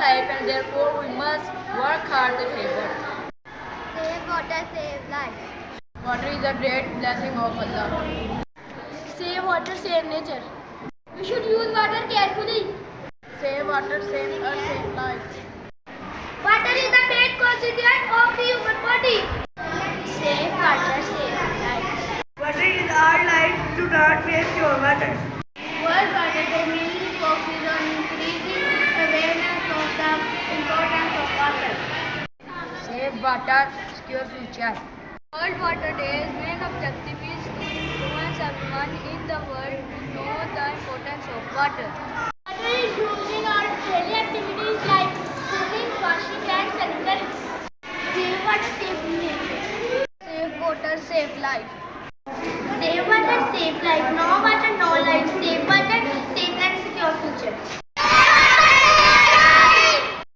life, and therefore we must work hard to save water. Save water, save life. Water is a great blessing of Allah. Save water, save nature. We should use water carefully. Save water, save earth, save life. Water is the main constituent of the human body. Save water, save life. Water is our life. Do not waste your water. World Water Day mainly focuses on increasing awareness of the importance of water. Save water, secure future. World Water Day's main objective is to influence everyone in the world to know the importance of water.